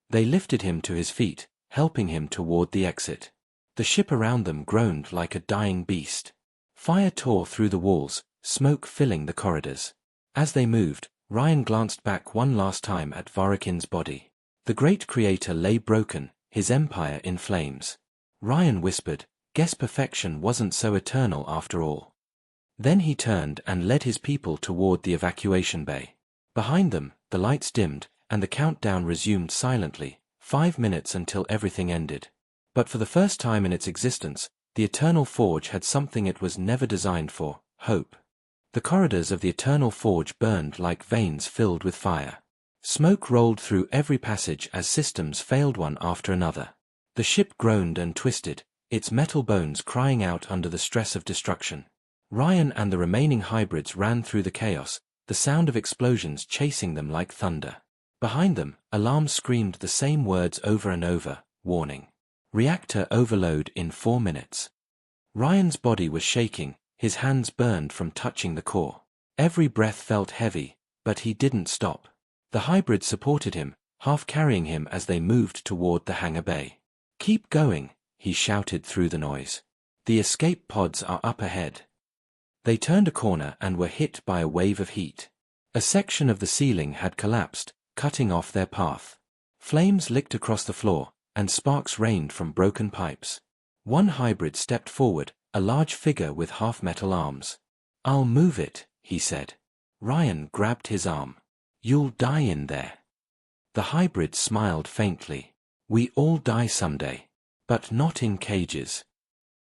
They lifted him to his feet, helping him toward the exit. The ship around them groaned like a dying beast. Fire tore through the walls, smoke filling the corridors. As they moved, Ryan glanced back one last time at Vorokin's body. The great creator lay broken, his empire in flames. Ryan whispered, "Guess perfection wasn't so eternal after all." Then he turned and led his people toward the evacuation bay. Behind them, the lights dimmed, and the countdown resumed silently, 5 minutes until everything ended. But for the first time in its existence, the Eternal Forge had something it was never designed for: hope. The corridors of the Eternal Forge burned like veins filled with fire. Smoke rolled through every passage as systems failed one after another. The ship groaned and twisted, its metal bones crying out under the stress of destruction. Ryan and the remaining hybrids ran through the chaos, the sound of explosions chasing them like thunder. Behind them, alarms screamed the same words over and over: warning. Reactor overload in 4 minutes. Ryan's body was shaking, his hands burned from touching the core. Every breath felt heavy, but he didn't stop. The hybrids supported him, half carrying him as they moved toward the hangar bay. "Keep going," he shouted through the noise. "The escape pods are up ahead." They turned a corner and were hit by a wave of heat. A section of the ceiling had collapsed, cutting off their path. Flames licked across the floor, and sparks rained from broken pipes. One hybrid stepped forward, a large figure with half-metal arms. "I'll move it," he said. Ryan grabbed his arm. "You'll die in there." The hybrid smiled faintly. "We all die someday. But not in cages."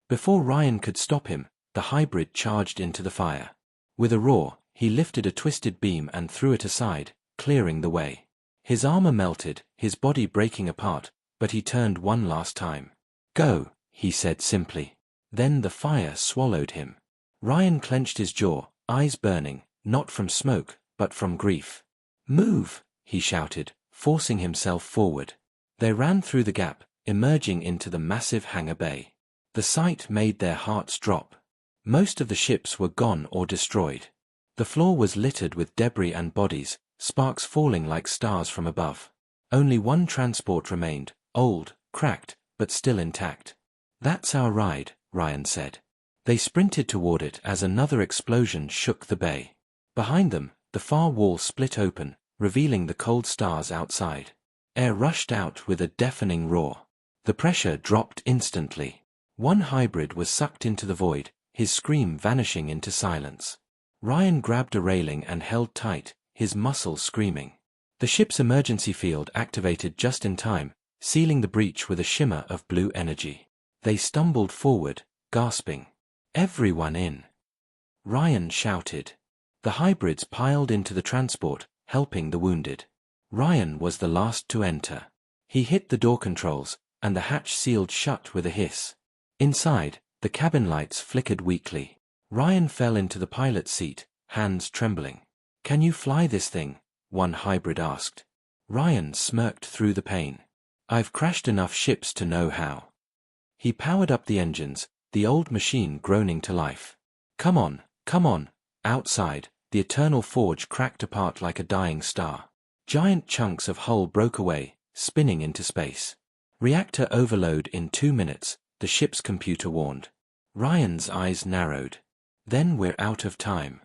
Before Ryan could stop him, the hybrid charged into the fire. With a roar, he lifted a twisted beam and threw it aside, clearing the way. His armor melted, his body breaking apart, but he turned one last time. "Go," he said simply. Then the fire swallowed him. Ryan clenched his jaw, eyes burning, not from smoke, but from grief. "Move," he shouted, forcing himself forward. They ran through the gap, emerging into the massive hangar bay. The sight made their hearts drop. Most of the ships were gone or destroyed. The floor was littered with debris and bodies, sparks falling like stars from above. Only one transport remained, old, cracked, but still intact. "That's our ride," Ryan said. They sprinted toward it as another explosion shook the bay. Behind them, the far wall split open, revealing the cold stars outside. Air rushed out with a deafening roar. The pressure dropped instantly. One hybrid was sucked into the void, his scream vanishing into silence. Ryan grabbed a railing and held tight, his muscles screaming. The ship's emergency field activated just in time, sealing the breach with a shimmer of blue energy. They stumbled forward, gasping. "Everyone in!" Ryan shouted. The hybrids piled into the transport, helping the wounded. Ryan was the last to enter. He hit the door controls, and the hatch sealed shut with a hiss. Inside, the cabin lights flickered weakly. Ryan fell into the pilot's seat, hands trembling. "Can you fly this thing?" one hybrid asked. Ryan smirked through the pain. "I've crashed enough ships to know how." He powered up the engines, the old machine groaning to life. Come on, come on." Outside, the eternal forge cracked apart like a dying star. Giant chunks of hull broke away, spinning into space. "Reactor overload in 2 minutes," the ship's computer warned. Ryan's eyes narrowed. "Then we're out of time."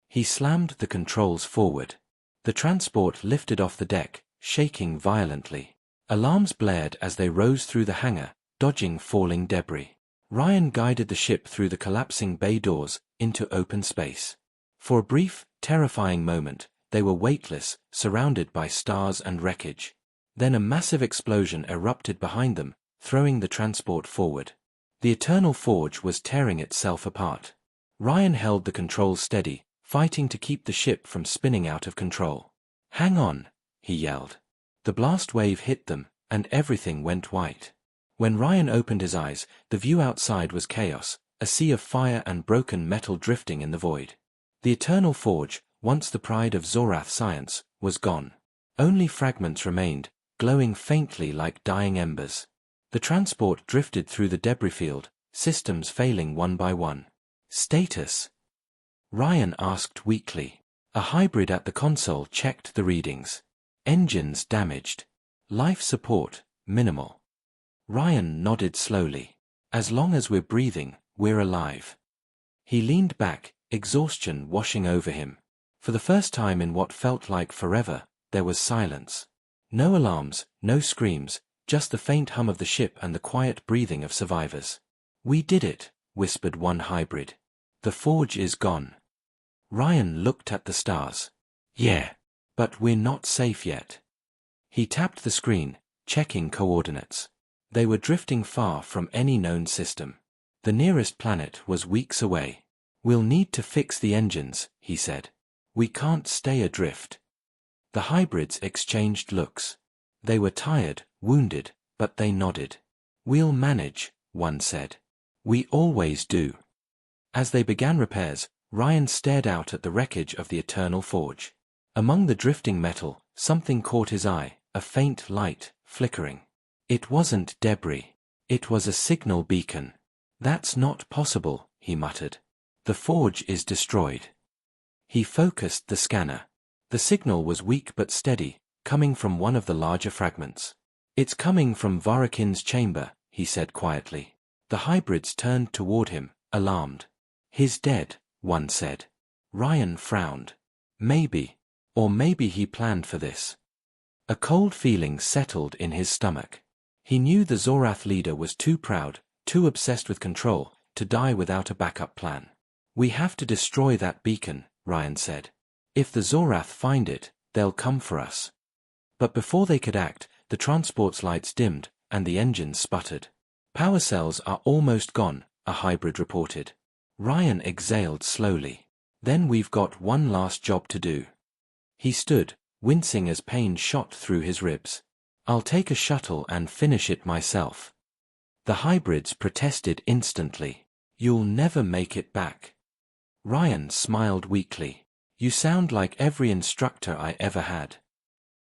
He slammed the controls forward. The transport lifted off the deck, shaking violently. Alarms blared as they rose through the hangar, dodging falling debris. Ryan guided the ship through the collapsing bay doors, into open space. For a brief, terrifying moment, they were weightless, surrounded by stars and wreckage. Then a massive explosion erupted behind them, throwing the transport forward. The eternal forge was tearing itself apart. Ryan held the controls steady, fighting to keep the ship from spinning out of control. "Hang on," he yelled. The blast wave hit them, and everything went white. When Ryan opened his eyes, the view outside was chaos, a sea of fire and broken metal drifting in the void. The eternal forge, once the pride of Zorath science, was gone. Only fragments remained, glowing faintly like dying embers. The transport drifted through the debris field, systems failing one by one. "Status?" Ryan asked weakly. A hybrid at the console checked the readings. "Engines damaged. Life support, minimal." Ryan nodded slowly. "As long as we're breathing, we're alive." He leaned back, exhaustion washing over him. For the first time in what felt like forever, there was silence. No alarms, no screams, just the faint hum of the ship and the quiet breathing of survivors. "We did it," whispered one hybrid. "The forge is gone." Ryan looked at the stars. "Yeah, but we're not safe yet." He tapped the screen, checking coordinates. They were drifting far from any known system. The nearest planet was weeks away. "We'll need to fix the engines," he said. "We can't stay adrift." The hybrids exchanged looks. They were tired, wounded, but they nodded. "We'll manage," one said. "We always do." As they began repairs, Ryan stared out at the wreckage of the eternal forge. Among the drifting metal, something caught his eye, a faint light, flickering. It wasn't debris. It was a signal beacon. "That's not possible," he muttered. "The forge is destroyed." He focused the scanner. The signal was weak but steady, coming from one of the larger fragments. "It's coming from Varakin's chamber," he said quietly. The hybrids turned toward him, alarmed. "He's dead," one said. Ryan frowned. Maybe. Or maybe he planned for this. A cold feeling settled in his stomach. He knew the Zorath leader was too proud, too obsessed with control, to die without a backup plan. "We have to destroy that beacon," Ryan said. "If the Zorath find it, they'll come for us." But before they could act, the transport's lights dimmed, and the engines sputtered. "Power cells are almost gone," a hybrid reported. Ryan exhaled slowly. "Then we've got one last job to do." He stood, wincing as pain shot through his ribs. "I'll take a shuttle and finish it myself." The hybrids protested instantly. "You'll never make it back." Ryan smiled weakly. "You sound like every instructor I ever had."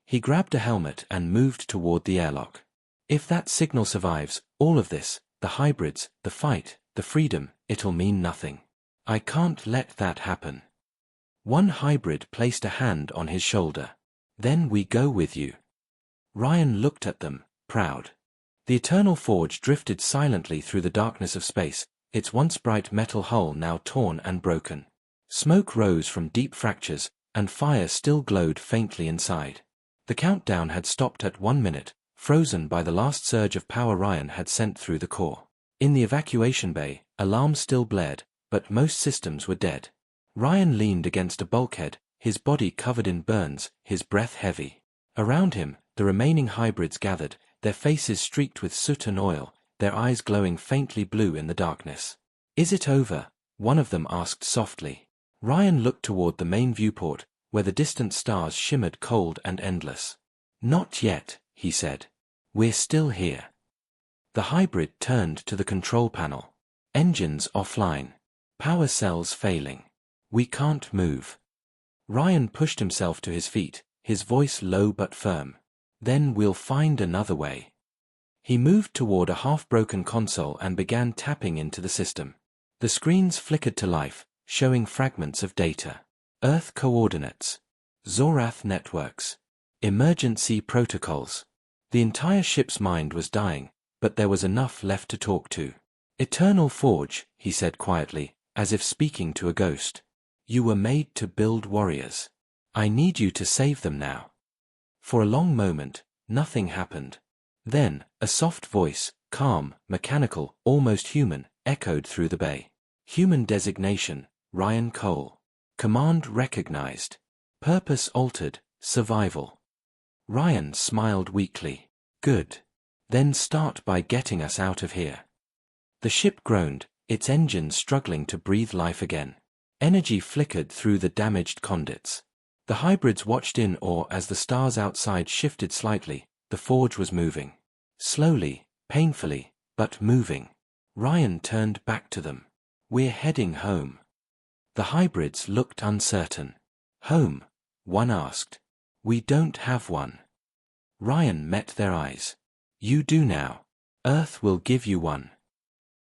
He grabbed a helmet and moved toward the airlock. "If that signal survives, all of this, the hybrids, the fight, the freedom, it'll mean nothing. I can't let that happen." One hybrid placed a hand on his shoulder. "Then we go with you." Ryan looked at them, proud. The eternal forge drifted silently through the darkness of space, its once bright metal hull now torn and broken. Smoke rose from deep fractures, and fire still glowed faintly inside. The countdown had stopped at 1 minute, frozen by the last surge of power Ryan had sent through the core. In the evacuation bay, alarms still blared, but most systems were dead. Ryan leaned against a bulkhead, his body covered in burns, his breath heavy. Around him, the remaining hybrids gathered, their faces streaked with soot and oil, their eyes glowing faintly blue in the darkness. "Is it over?" one of them asked softly. Ryan looked toward the main viewport, where the distant stars shimmered cold and endless. "Not yet," he said. "We're still here." The hybrid turned to the control panel. "Engines offline. Power cells failing. We can't move." Ryan pushed himself to his feet, his voice low but firm. "Then we'll find another way." He moved toward a half-broken console and began tapping into the system. The screens flickered to life, showing fragments of data. Earth coordinates. Zorath networks. Emergency protocols. The entire ship's mind was dying, but there was enough left to talk to. "Eternal Forge," he said quietly, as if speaking to a ghost. "You were made to build warriors. I need you to save them now." For a long moment, nothing happened. Then, a soft voice, calm, mechanical, almost human, echoed through the bay. "Human designation, Ryan Cole. Command recognized. Purpose altered, survival." Ryan smiled weakly. "Good. Then start by getting us out of here." The ship groaned, its engines struggling to breathe life again. Energy flickered through the damaged conduits. The hybrids watched in awe as the stars outside shifted slightly. The forge was moving. Slowly, painfully, but moving. Ryan turned back to them. "We're heading home." The hybrids looked uncertain. "Home?" one asked. "We don't have one." Ryan met their eyes. "You do now. Earth will give you one."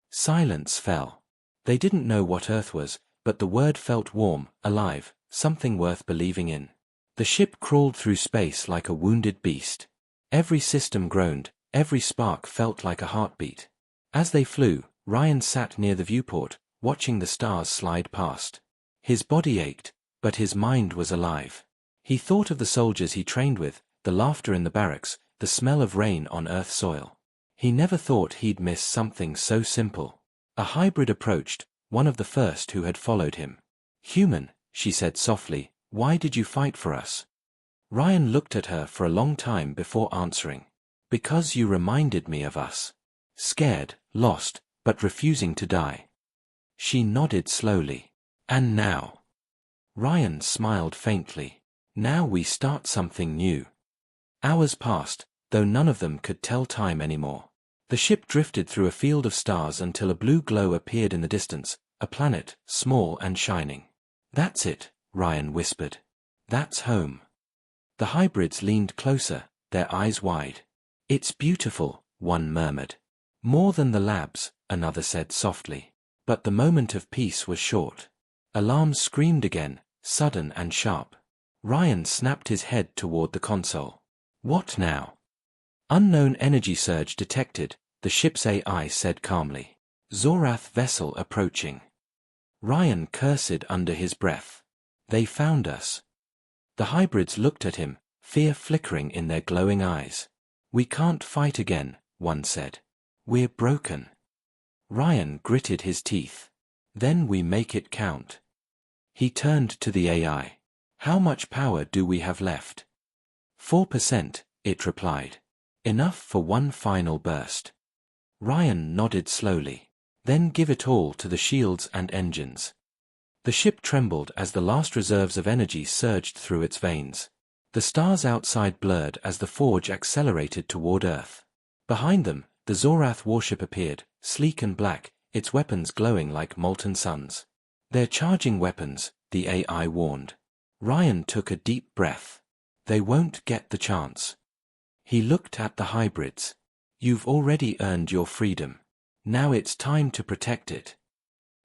Silence fell. They didn't know what Earth was, but the word felt warm, alive, something worth believing in. The ship crawled through space like a wounded beast. Every system groaned, every spark felt like a heartbeat. As they flew, Ryan sat near the viewport, watching the stars slide past. His body ached, but his mind was alive. He thought of the soldiers he trained with, the laughter in the barracks, the smell of rain on Earth soil. He never thought he'd miss something so simple. A hybrid approached, one of the first who had followed him. "Human," she said softly, "why did you fight for us?" Ryan looked at her for a long time before answering. "Because you reminded me of us. Scared, lost, but refusing to die." She nodded slowly. "And now?" Ryan smiled faintly. "Now we start something new." Hours passed, though none of them could tell time anymore. The ship drifted through a field of stars until a blue glow appeared in the distance, a planet, small and shining. "That's it," Ryan whispered. "That's home." The hybrids leaned closer, their eyes wide. "It's beautiful," one murmured. "More than the labs," another said softly. But the moment of peace was short. Alarms screamed again, sudden and sharp. Ryan snapped his head toward the console. "What now?" "Unknown energy surge detected," the ship's AI said calmly. "Zorath vessel approaching." Ryan cursed under his breath. "They found us." The hybrids looked at him, fear flickering in their glowing eyes. "We can't fight again," one said. "We're broken." Ryan gritted his teeth. "Then we make it count." He turned to the AI. "How much power do we have left?" 4%, it replied. "Enough for one final burst." Ryan nodded slowly. "Then give it all to the shields and engines." The ship trembled as the last reserves of energy surged through its veins. The stars outside blurred as the forge accelerated toward Earth. Behind them, the Zorath warship appeared, sleek and black, its weapons glowing like molten suns. "They're charging weapons," the AI warned. Ryan took a deep breath. "They won't get the chance." He looked at the hybrids. "You've already earned your freedom. Now it's time to protect it."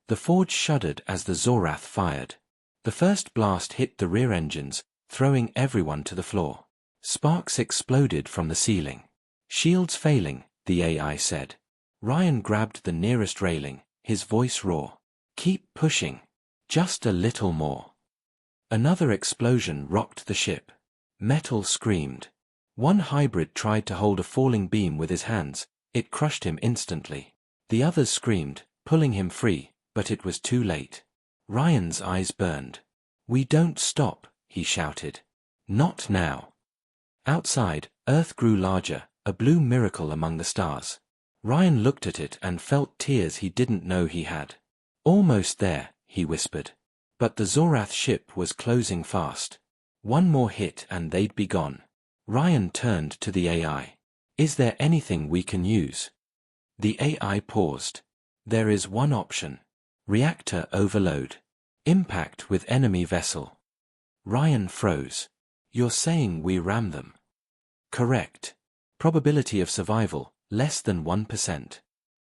The forge shuddered as the Zorath fired. The first blast hit the rear engines, throwing everyone to the floor. Sparks exploded from the ceiling. "Shields failing," the AI said. Ryan grabbed the nearest railing, his voice raw. "Keep pushing. Just a little more." Another explosion rocked the ship. Metal screamed. One hybrid tried to hold a falling beam with his hands. It crushed him instantly. The others screamed, pulling him free, but it was too late. Ryan's eyes burned. "We don't stop," he shouted. "Not now." Outside, Earth grew larger, a blue miracle among the stars. Ryan looked at it and felt tears he didn't know he had. "Almost there," he whispered. But the Zorath ship was closing fast. One more hit and they'd be gone. Ryan turned to the AI. "Is there anything we can use?" The AI paused. "There is one option. Reactor overload. Impact with enemy vessel." Ryan froze. "You're saying we ram them?" "Correct. Probability of survival, less than 1%.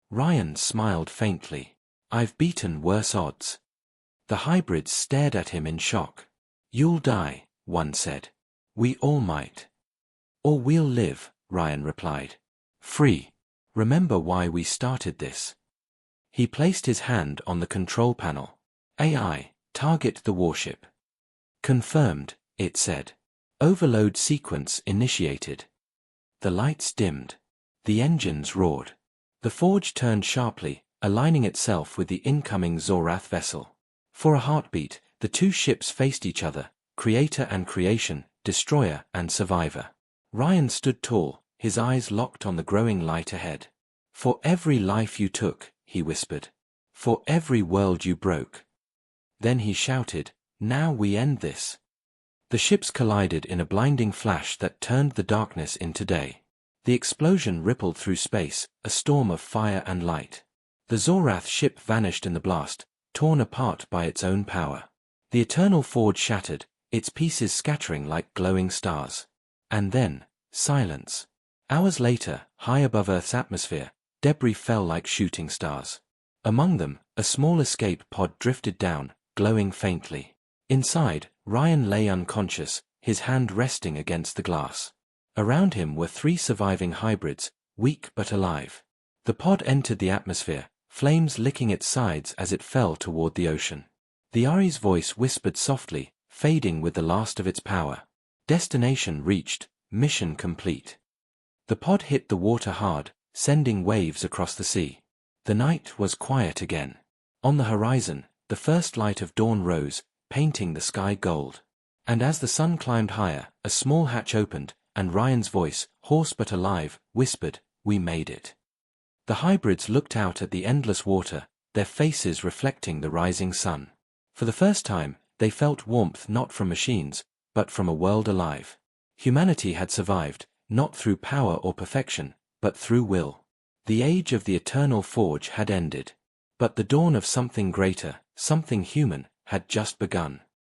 Ryan smiled faintly. "I've beaten worse odds." The hybrids stared at him in shock. "You'll die," one said. "We all might." "Or we'll live," Ryan replied. "Free. Remember why we started this." He placed his hand on the control panel. "AI, target the warship." "Confirmed," it said. "Overload sequence initiated." The lights dimmed. The engines roared. The forge turned sharply, aligning itself with the incoming Zorath vessel. For a heartbeat, the two ships faced each other, creator and creation, destroyer and survivor. Ryan stood tall, his eyes locked on the growing light ahead. "For every life you took," he whispered. "For every world you broke." Then he shouted, "Now we end this." The ships collided in a blinding flash that turned the darkness into day. The explosion rippled through space, a storm of fire and light. The Zorath ship vanished in the blast, torn apart by its own power. The eternal forge shattered, its pieces scattering like glowing stars. And then, silence. Hours later, high above Earth's atmosphere, debris fell like shooting stars. Among them, a small escape pod drifted down, glowing faintly. Inside, Ryan lay unconscious, his hand resting against the glass. Around him were 3 surviving hybrids, weak but alive. The pod entered the atmosphere, flames licking its sides as it fell toward the ocean. The Ari's voice whispered softly, fading with the last of its power. "Destination reached, mission complete." The pod hit the water hard, sending waves across the sea. The night was quiet again. On the horizon, the first light of dawn rose, painting the sky gold. And as the sun climbed higher, a small hatch opened, and Ryan's voice, hoarse but alive, whispered, "We made it." The hybrids looked out at the endless water, their faces reflecting the rising sun. For the first time, they felt warmth not from machines, but from a world alive. Humanity had survived, not through power or perfection, but through will. The age of the eternal forge had ended. But the dawn of something greater, something human, had just begun.